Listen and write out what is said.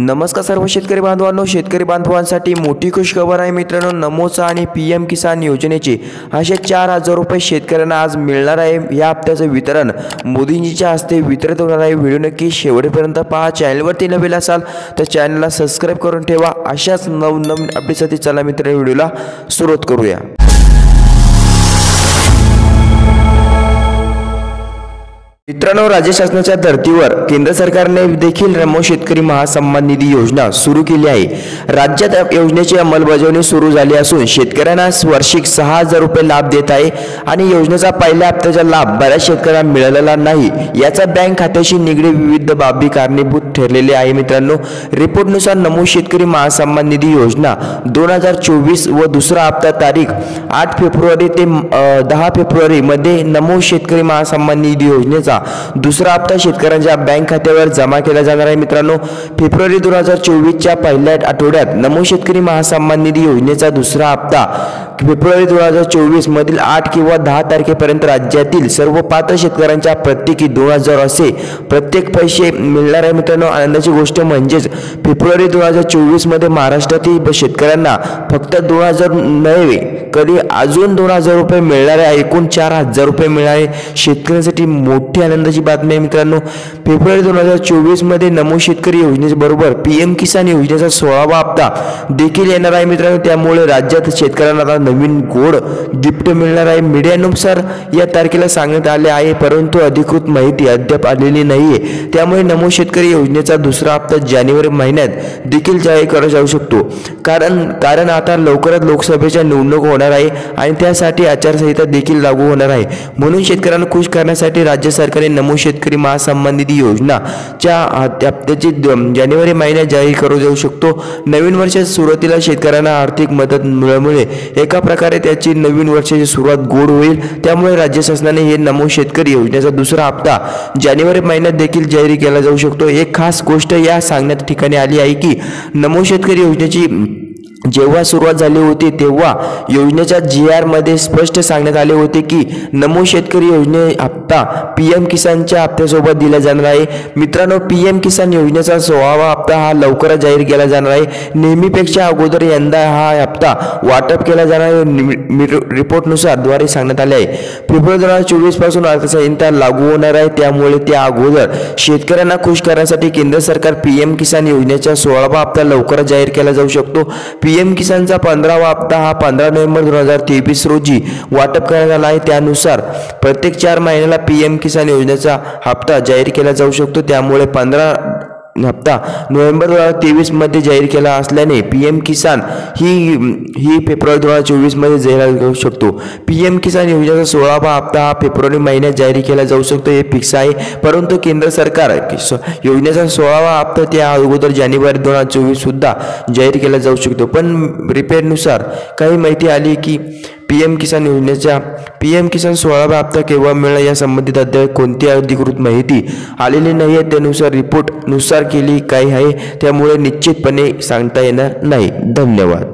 नमस्कार सर्व शेतकरी बांधवांनो, शेतकरी बांधवांसाठी मोठी खुशखबर आहे मित्रांनो। नमोचा आणि पीएम किसान योजनेचे असे 4,000 रुपये शेतकऱ्यांना आज मिळणार आहे। या हप्त्याचे वितरण मोदींजीच्या हस्ते वितरित होणार आहे। व्हिडिओ नक्की शेवटपर्यंत पहा। चॅनलवरती नवीन असाल तर चॅनलला सबस्क्राइब करून ठेवा। अशाच नवनवीन अपडेटसाठी चला मित्रांनो व्हिडिओला सुरुवात करूया। मित्रांनो, राज्य शासनाच्या धर्तीवर केंद्र सरकारने देखील नमो शेतकरी महासन्मान निधी योजना सुरू केली आहे। राज्यात योजनेची अंमलबजावणी सुरू झाली असून शेतकऱ्यांना वार्षिक 6,000 रुपये लाभ देत आहे आणि योजनेचा पहिल्या हप्त्याचा लाभ बऱ्याच शेतकऱ्यांना मिळालेला नाही। याचा बँक खात्याशी निगडीत विविध बाबी कारणीभूत ठरलेले आहे। मित्रांनो, रिपोर्टनुसार नमो शेतकरी महासन्मान निधी योजना 2024 व दुसरा हप्ता तारीख 8 फेब्रुवारी ते 10 फेब्रुवारी मध्ये नमो शेतकरी महासन्मान निधी योजनेचा दुसरा हप्ता शेतकऱ्यांच्या बँक खात्यावर जमा केला जाणार आहे। मित्रांनो, फेब्रुवारी 2024 च्या पहिल्या आठवड्यात नमो शेतकरी महासन्मान निधी योजनेचा दुसरा हप्ता फेब्रुवारी 2024 मधील 8 किंवा 10 तारखेपर्यंत राज्यातील सर्व पात्र शेतकऱ्यांच्या प्रत्येकी 2,000 असे प्रत्येक पैसे मिळणार आहे। मित्रांनो, आनंदाची गोष्ट म्हणजेच फेब्रुवारी 2024 मध्ये महाराष्ट्रातील शेतकऱ्यांना फक्त 2,000 नव्हे कधी अजून 2,000 रुपये मिळणार आहे। एकूण 4,000 रुपये मिळाले। शेतकऱ्यांसाठी मोठी आनंदाची बातमी आहे। मित्रांनो, फेब्रुवारी 2024 मध्ये नमो शेतकरी योजनेबरोबर पीएम किसान योजनेचा 16वा हप्ता देखील येणार आहे। मित्रांनो, त्यामुळे राज्यात शेतकऱ्यांना नवीन गोड गिफ्ट मिळणार आहे। मीडियानुसार या तारखेला सांगण्यात आले आहे, परंतु अधिकृत माहिती अद्याप आलेली नाहीये। त्यामुळे नमो शेतकरी योजनेचा दुसरा हप्ता जानेवारी महिन्यात देखील जाहीर केला जाऊ शकतो। कारण आता लवकरच लोकसभेच्या निवडणूक होणार आहे आणि त्यासाठी आचारसंहिता देखील लागू होणार आहे। म्हणून शेतकऱ्यांना खुश करण्यासाठी राज्य सरकारने नमो शेतकरी महासन्मान निधी योजनाच्या हप्त्याची जानेवारी महिन्यात जाहीर करू जाऊ शकतो। नवीन वर्षाच्या सुरुवातीला शेतकऱ्यांना आर्थिक मदत मिळाल्यामुळे एका प्रकारे त्याची नवीन वर्षाची सुरुवात गोड होईल। त्यामुळे राज्य शासनाने हे नमो शेतकरी योजनेचा दुसरा हप्ता जानेवारी महिन्यात देखील जाहीर केला जाऊ शकतो। एक खास गोष्ट या सांगण्यात ठिकाणी आली आहे की नमो शेतकरी योजनेची जेव्हा सुरुवात झाली होती तेव्हा योजनेच्या GR मध्ये स्पष्ट सांगण्यात आले होते की नमो शेतकरी योजने हप्ता पीएम किसानच्या हप्त्यासोबत दिला जाणार आहे। मित्रांनो, पीएम किसान योजनेचा 16वा हप्ता हा लवकरच जाहीर केला जाणार आहे। नेहमीपेक्षा अगोदर यंदा हा हप्ता वाटप केला जाणार आहे। रिपोर्टनुसार द्वारे सांगण्यात आले आहे फेब्रुवारी 2024 पासून आचारसंहिता लागू होणार आहे। त्यामुळे त्या अगोदर शेतकऱ्यांना खुश करण्यासाठी केंद्र सरकार पीएम किसान योजनेचा 16वा हप्ता लवकरच जाहीर केला जाऊ शकतो। पीएम किसानचा 15वा हप्ता हा 15 नोव्हेंबर 2023 रोजी वाटप करण्यात आला आहे। त्यानुसार प्रत्येक 4 महिन्याला पीएम किसान योजनेचा हप्ता जाहीर केला जाऊ शकतो। त्यामुळे 15 हप्ता नोव्हेंबर 2023 मध्ये जाहीर केला असल्याने पीएम किसान ही फेब्रुवारी 2024 मध्ये जाहीर करू शकतो। पीएम किसान योजनेचा 16वा हप्ता हा फेब्रुवारी महिन्यात जाहीर केला जाऊ शकतो, हे फिक्स आहे। परंतु केंद्र सरकार योजनेचा 16वा हप्ता त्या अगोदर जानेवारी 2024 सुद्धा जाहीर केला जाऊ शकतो। पण रिपोर्टनुसार काही माहिती आली की पीएम किसान 16वा हप्ता केव्हा मिळेल या संबंधित अद्याप कोणती अधिकृत माहिती आलेली नाही आहे। त्यानुसार रिपोर्टनुसार केली काही आहे, त्यामुळे निश्चितपणे सांगता येणार नाही। धन्यवाद।